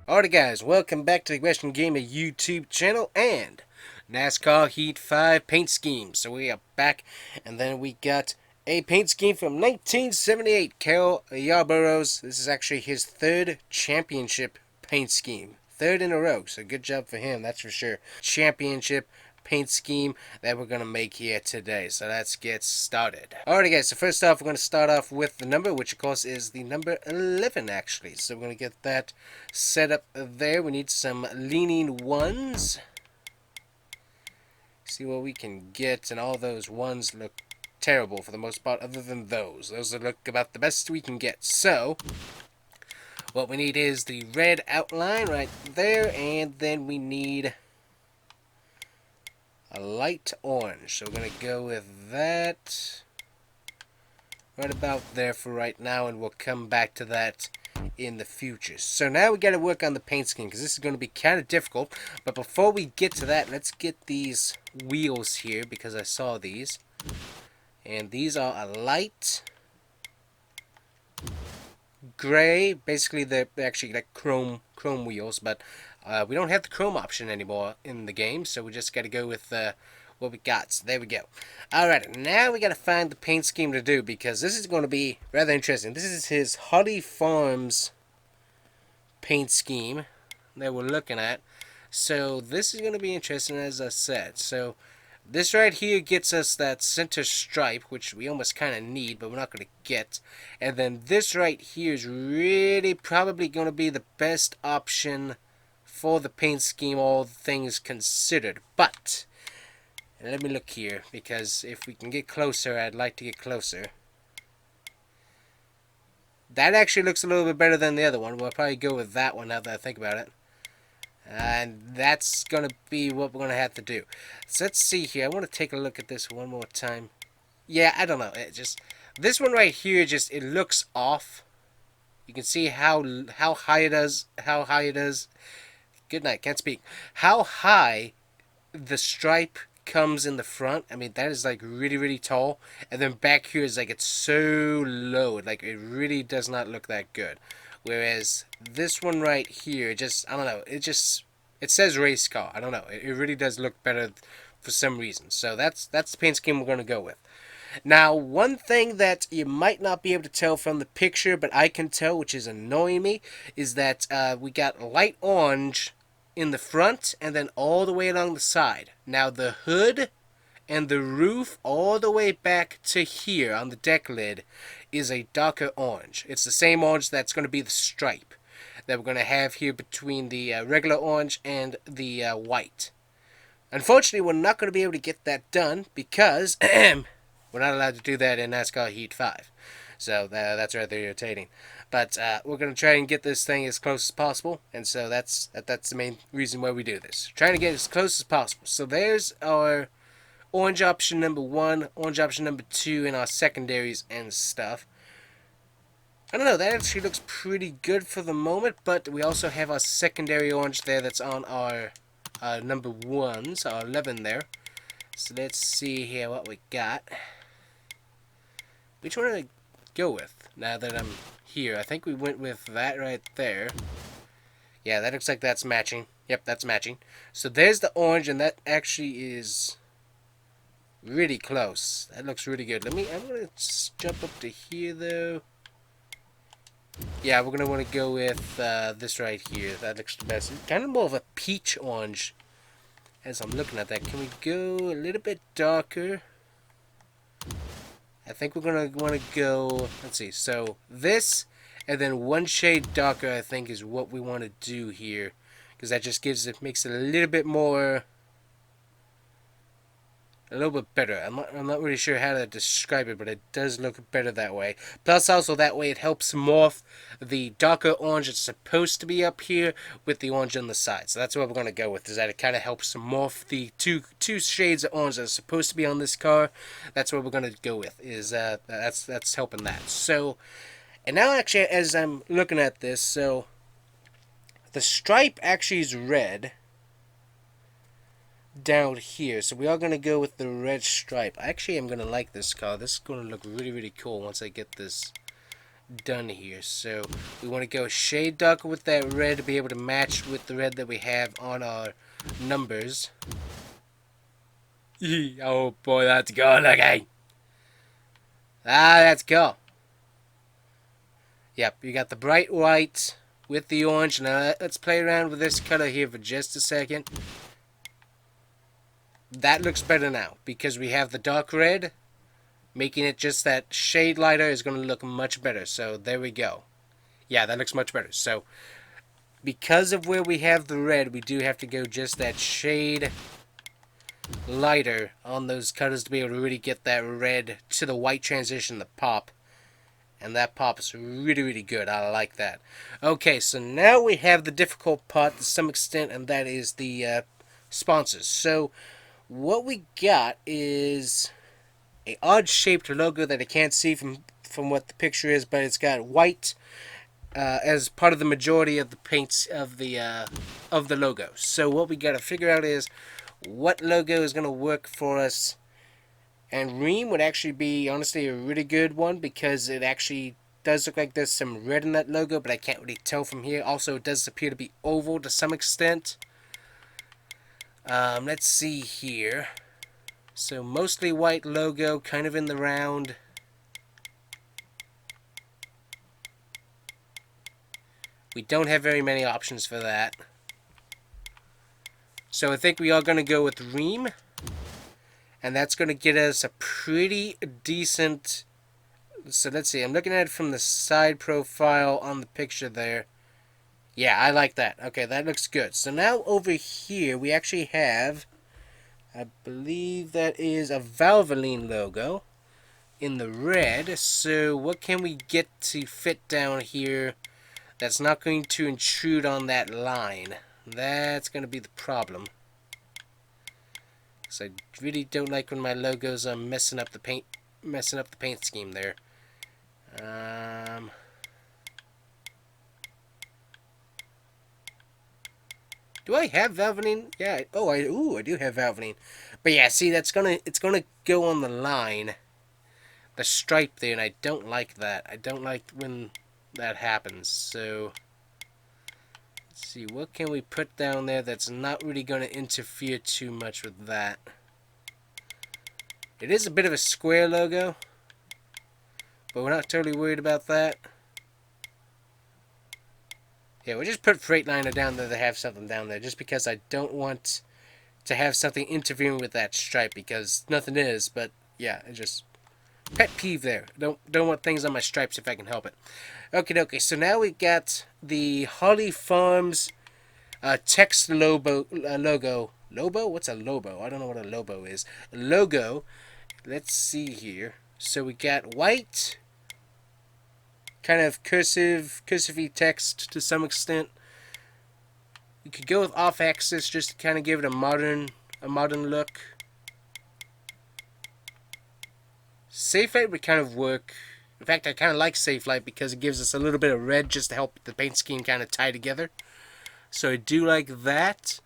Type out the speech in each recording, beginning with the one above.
Alright guys, welcome back to the TheCombustionGamer YouTube channel and NASCAR Heat 5 paint scheme. So we are back, and then we got a paint scheme from 1978, Cale Yarborough's. This is actually his third championship paint scheme. Third in a row, so good job for him, that's for sure. Championship paint scheme that we're going to make here today. So let's get started. Alrighty guys, so first off we're going to start off with the number, which of course is the number 11 actually. So we're going to get that set up there. We need some leaning ones. See what we can get, and all those ones look terrible for the most part, other than those. Those look about the best we can get. So what we need is the red outline right there, and then we need a light orange. So we're going to go with that right about there for right now, and we'll come back to that in the future. So now we got to work on the paint scheme, because this is going to be kind of difficult. But before we get to that, let's get these wheels here, because I saw these. And these are a light gray. Basically they're actually like chrome wheels, but we don't have the chrome option anymore in the game, so we just got to go with what we got. So there we go. Alright, now we got to find the paint scheme to do, because this is going to be rather interesting. This is his Holly Farms paint scheme that we're looking at. So this is going to be interesting, as I said. So this right here gets us that center stripe, which we almost kind of need, but we're not going to get. And then this right here is really probably going to be the best option for the paint scheme, all things considered. But let me look here, because if we can get closer, I'd like to get closer. That actually looks a little bit better than the other one. We'll probably go with that one now that I think about it. And that's going to be what we're going to have to do. So let's see here. I want to take a look at this one more time. Yeah, I don't know. This one right here, it looks off. You can see how high it is. How high it is. Good night. Can't speak. How high the stripe comes in the front. I mean, that is like really, really tall. And then back here is like it's so low. Like it really does not look that good. Whereas this one right here, I don't know, it says race car. I don't know. It really does look better for some reason. So that's the paint scheme we're going to go with. Now, one thing that you might not be able to tell from the picture, but I can tell, which is annoying me, is that we got light orange in the front and then all the way along the side. Now, the hood and the roof all the way back to here on the deck lid is a darker orange. It's the same orange that's going to be the stripe that we're going to have here between the regular orange and the white. Unfortunately, we're not going to be able to get that done because we're not allowed to do that in NASCAR Heat 5. So that's rather irritating. But we're going to try and get this thing as close as possible, and so that's the main reason why we do this. Trying to get as close as possible. So there's our orange option number 1, orange option number 2 in our secondaries and stuff. I don't know, that actually looks pretty good for the moment, but we also have our secondary orange there that's on our number 1s, our 11 there. So let's see here what we got. Which one did I go with now that I'm here? I think we went with that right there. Yeah, that looks like that's matching. Yep, that's matching. So there's the orange, and that actually is really close. That looks really good. I'm gonna jump up to here though. Yeah, we're gonna want to go with this right here. That looks the best. Kind of more of a peach orange as I'm looking at that. Can we go a little bit darker? I think we're gonna want to go. Let's see. So this, and then one shade darker, I think, is what we want to do here, because that just makes it a little bit more. A little bit better. I'm not really sure how to describe it, but it does look better that way. Plus, also that way it helps morph the darker orange that's supposed to be up here with the orange on the side. So that's what we're going to go with, is that it kind of helps morph the two shades of orange that are supposed to be on this car. That's what we're going to go with, is that's helping that. So, and now actually as I'm looking at this, so the stripe actually is red down here, so we are going to go with the red stripe. Actually, I'm going to like this car. This is going to look really, really cool once I get this done here. So we want to go shade darker with that red to be able to match with the red that we have on our numbers. Oh boy, that's good looking. That's cool. Yep, you got the bright white with the orange. Now let's play around with this color here for just a second. That looks better now because we have the dark red. Making it just that shade lighter is going to look much better. So there we go. Yeah, that looks much better. So because of where we have the red, we do have to go just that shade lighter on those colors to be able to really get that red to the white transition, the pop. And that pop is really, really good. I like that. Okay, so now we have the difficult part to some extent, and that is the sponsors. So what we got is a odd-shaped logo that I can't see from what the picture is, but it's got white as part of the majority of the paints of the logo. So what we got to figure out is what logo is going to work for us. And Ream would actually be, honestly, a really good one because it actually does look like there's some red in that logo, but I can't really tell from here. Also, it does appear to be oval to some extent. Let's see here. So, mostly white logo, kind of in the round. We don't have very many options for that. So, I think we are going to go with Ream. And that's going to get us a pretty decent... So let's see, I'm looking at it from the side profile on the picture there. Yeah, I like that. Okay, that looks good. So now over here, we actually have, I believe that is a Valvoline logo in the red. So what can we get to fit down here that's not going to intrude on that line? That's going to be the problem. So I really don't like when my logos are messing up the paint scheme there. Do I have Valvoline? Yeah. I do have Valvoline. But yeah, see, it's gonna go on the line, the stripe there, and I don't like that. I don't like when that happens. So let's see, what can we put down there that's not really gonna interfere too much with that? It is a bit of a square logo, but we're not totally worried about that. Yeah, we'll just put Freightliner down there to have something down there, just because I don't want to have something interfering with that stripe, because nothing is, but yeah, it just... Pet peeve there. Don't want things on my stripes if I can help it. Okay, so now we got the Holly Farms text logo. Lobo? What's a lobo? I don't know what a lobo is. Logo. Let's see here. So we got white, kind of cursive-y text to some extent. You could go with off-axis just to kind of give it a modern look. Safe light would kind of work. In fact, I kind of like safe light because it gives us a little bit of red just to help the paint scheme kind of tie together. So I do like that.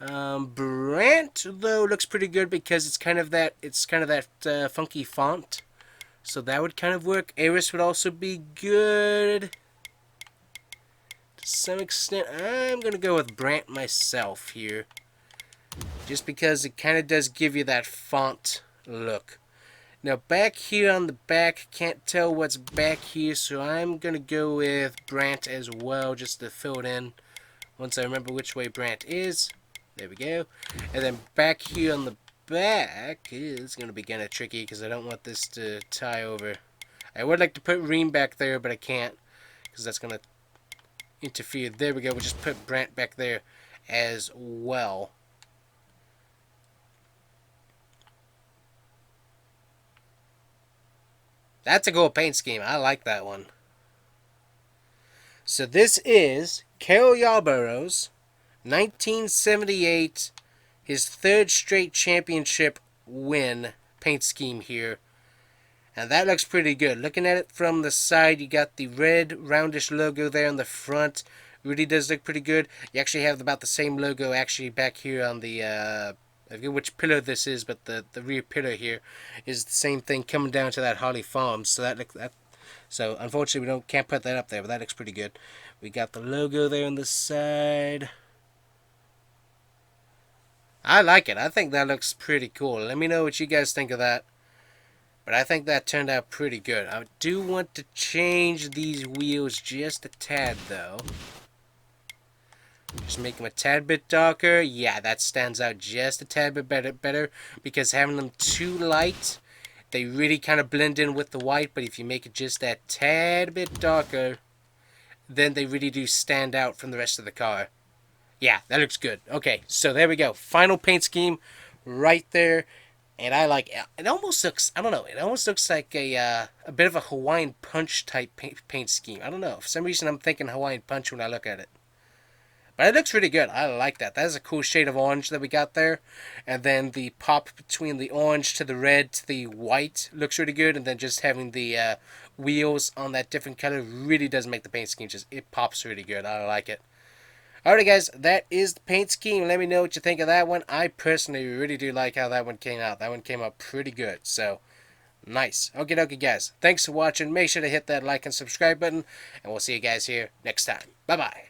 Brant though looks pretty good because it's kind of that funky font. So that would kind of work. Aris would also be good to some extent. I'm gonna go with Brant myself here, just because it kind of does give you that font look. Now back here on the back, can't tell what's back here, so I'm gonna go with Brant as well, just to fill it in once I remember which way Brant is. There we go. And then back here on the back is going to be kind of tricky because I don't want this to tie over. I would like to put Ream back there, but I can't because that's going to interfere. There we go. We'll just put Brant back there as well. That's a cool paint scheme. I like that one. So this is Cale Yarborough's 1978, his third straight championship win paint scheme here. And that looks pretty good. Looking at it from the side, you got the red roundish logo there on the front. Really does look pretty good. You actually have about the same logo actually back here on the, I forget which pillar this is, but the rear pillar here is the same thing coming down to that Holly Farms. So that So unfortunately we can't put that up there, but that looks pretty good. We got the logo there on the side. I like it. I think that looks pretty cool. Let me know what you guys think of that. But I think that turned out pretty good. I do want to change these wheels just a tad, though. Just make them a tad bit darker. Yeah, that stands out just a tad bit better because having them too light, they really kind of blend in with the white. But if you make it just that tad bit darker, then they really do stand out from the rest of the car. Yeah, that looks good. Okay, so there we go. Final paint scheme right there. And I like it. It almost looks, I don't know, it almost looks like a bit of a Hawaiian Punch type paint scheme. I don't know. For some reason, I'm thinking Hawaiian Punch when I look at it. But it looks really good. I like that. That is a cool shade of orange that we got there. And then the pop between the orange to the red to the white looks really good. And then just having the wheels on that different color really does make the paint scheme just, it pops really good. I like it. Alright guys, that is the paint scheme. Let me know what you think of that one. I personally really do like how that one came out. That one came out pretty good. So, nice. Okie dokie guys. Thanks for watching. Make sure to hit that like and subscribe button. And we'll see you guys here next time. Bye-bye.